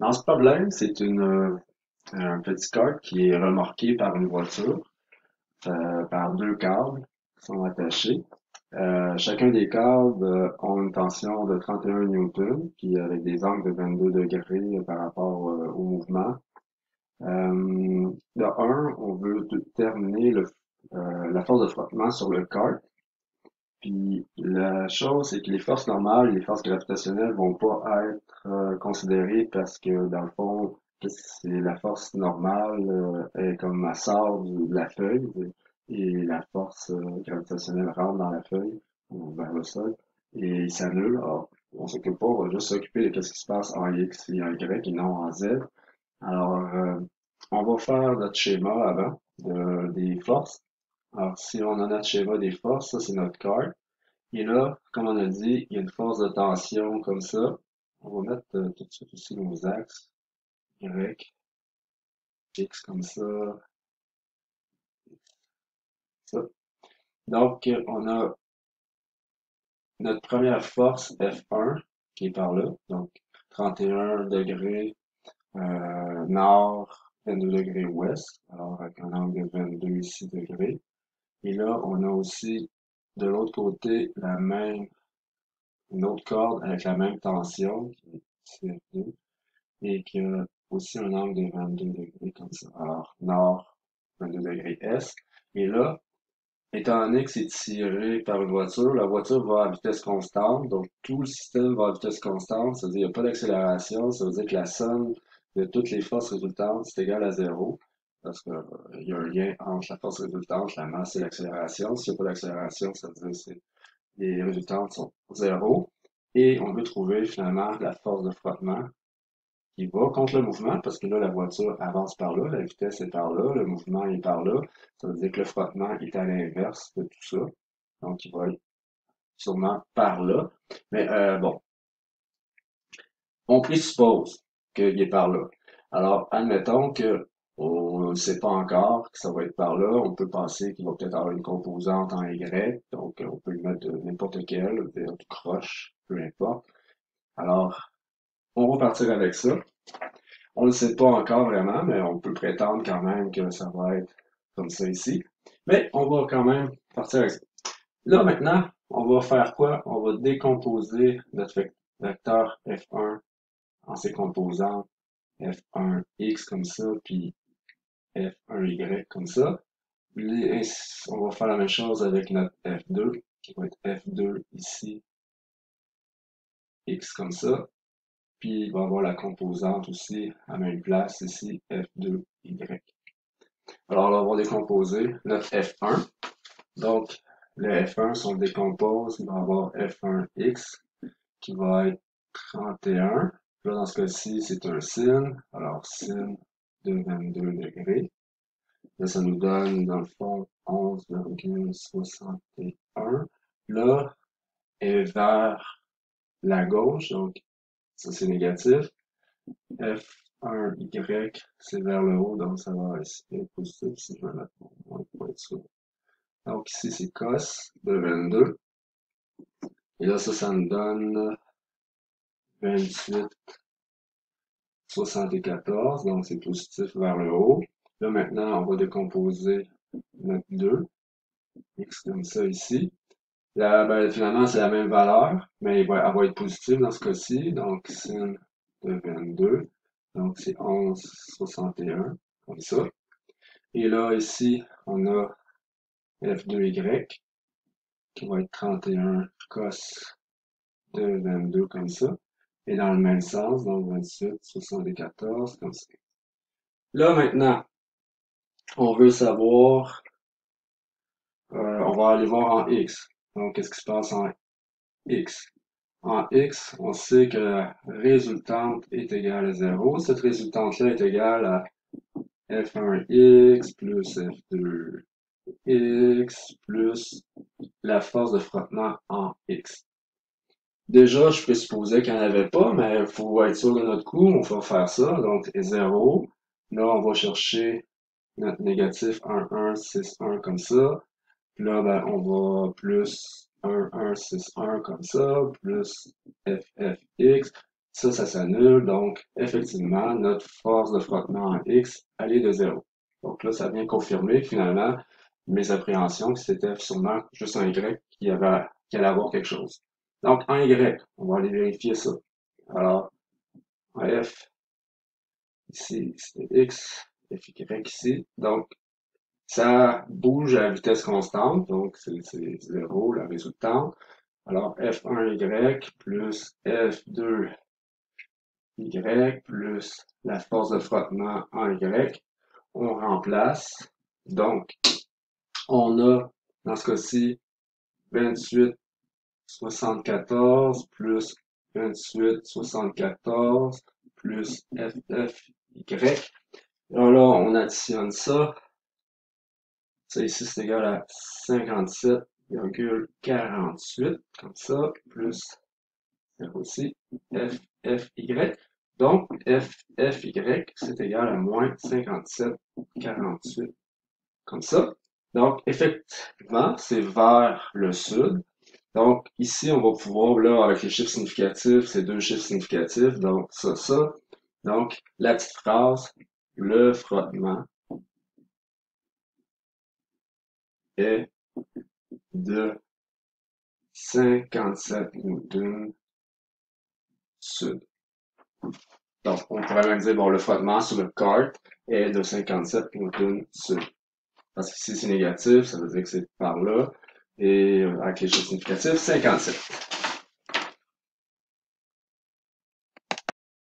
Dans ce problème, c'est un petit kart qui est remorqué par une voiture, par deux câbles qui sont attachés. Chacun des câbles ont une tension de 31 newtons, puis avec des angles de 22 degrés par rapport au mouvement. De un, on veut déterminer la force de frottement sur le kart. Puis la chose, c'est que les forces normales et les forces gravitationnelles vont pas être considérées parce que dans le fond, c'est la force normale est comme elle sort de la feuille et la force gravitationnelle rentre dans la feuille ou vers le sol et s'annule. Alors, on s'occupe pas, on va juste s'occuper de ce qui se passe en X et en Y et non en Z. Alors, on va faire notre schéma avant des forces. Alors, si on a notre schéma des forces, ça c'est notre carte. Et là, comme on a dit, il y a une force de tension comme ça. On va mettre tout de suite ici nos axes. Y, X comme ça. Donc, on a notre première force F1 qui est par là. Donc, 31 degrés nord, 22 degrés ouest. Alors, avec un angle de 22 ici degrés. Et là, on a aussi de l'autre côté une autre corde avec la même tension, qui est CF2, et qui a aussi un angle de 22 degrés comme ça. Alors, nord, 22 degrés est. Et là, étant donné que c'est tiré par une voiture, la voiture va à vitesse constante, donc tout le système va à vitesse constante, ça veut dire qu'il n'y a pas d'accélération, ça veut dire que la somme de toutes les forces résultantes, c'est égal à zéro, parce que, il y a un lien entre la force résultante, la masse et l'accélération. S'il n'y a pas d'accélération, ça veut dire que les résultantes sont zéro. Et on veut trouver finalement la force de frottement qui va contre le mouvement, parce que là, la voiture avance par là, la vitesse est par là, le mouvement est par là. Ça veut dire que le frottement est à l'inverse de tout ça. Donc, il va être sûrement par là. Mais bon, on présuppose qu'il est par là. Alors, admettons que on ne sait pas encore que ça va être par là. On peut penser qu'il va peut-être avoir une composante en Y, donc on peut le mettre de n'importe quelle, tout croche, peu importe. Alors, on va partir avec ça. On ne le sait pas encore vraiment, mais on peut prétendre quand même que ça va être comme ça ici. Mais on va quand même partir avec ça. Là, maintenant, on va faire quoi? On va décomposer notre vecteur F1 en ses composantes F1x comme ça, puis F1y comme ça. On va faire la même chose avec notre F2, qui va être F2 ici, x comme ça. Puis il va avoir la composante aussi à même place ici, F2y. Alors là, on va décomposer notre F1. Donc, le F1, si on le décompose, il va avoir F1x qui va être 31. Là, dans ce cas-ci, c'est un sin. Alors, sin de 22 degrés. Là, ça nous donne, dans le fond, 11,61. Là, est vers la gauche, donc ça c'est négatif. F1Y, c'est vers le haut, donc ça va être positif si je vais mettre mon moins pour être sûr. Donc ici, c'est cos de 22. Et là, ça nous donne 28,74. Donc c'est positif vers le haut. Là, maintenant, on va décomposer notre 2. X comme ça ici. Là, ben, finalement, c'est la même valeur, mais elle va être positive dans ce cas-ci. Donc, sin de 22. Donc, c'est 11,61, comme ça. Et là, ici, on a F2Y, qui va être 31 cos de 22, comme ça. Et dans le même sens, donc 28,74, comme ça. Là, maintenant, on veut savoir, on va aller voir en X. Donc, qu'est-ce qui se passe en X? En X, on sait que la résultante est égale à 0. Cette résultante-là est égale à F1x plus F2x plus la force de frottement en X. Déjà, je peux supposer qu'il n'y en avait pas, mais il faut être sûr de notre coup. On va faire ça. Donc, 0. Là, on va chercher notre négatif 1, 1, 6, 1 comme ça. Puis là, ben, on va plus 1, 1, 6, 1 comme ça, plus f, f, x. Ça s'annule, donc effectivement, notre force de frottement en X, elle est de 0. Donc là, ça vient confirmer que finalement, mes appréhensions, que c'était sûrement juste un Y qui allait avoir quelque chose. Donc, un Y, on va aller vérifier ça. Alors, un F, ici, c'est X, FY ici. Donc, ça bouge à vitesse constante, donc c'est 0, la résultante. Alors, F1Y plus F2Y plus la force de frottement en Y, on remplace. Donc, on a, dans ce cas-ci, 28,74 plus 28,74 plus FFY. Alors là, on additionne ça. Ça ici, c'est égal à 57,48, comme ça, plus 0 aussi, FFY. Donc, FFY, c'est égal à moins 57,48, comme ça. Donc, effectivement, c'est vers le sud. Donc, ici, on va pouvoir, là, avec les chiffres significatifs, c'est deux chiffres significatifs, donc ça. Donc, la petite phrase, le frottement est de 57 newtons sud. Donc, on pourrait même dire, bon, le frottement sur le kart est de 57 newtons sud. Parce que si c'est négatif, ça veut dire que c'est par là. Et avec les chiffres significatifs, 57.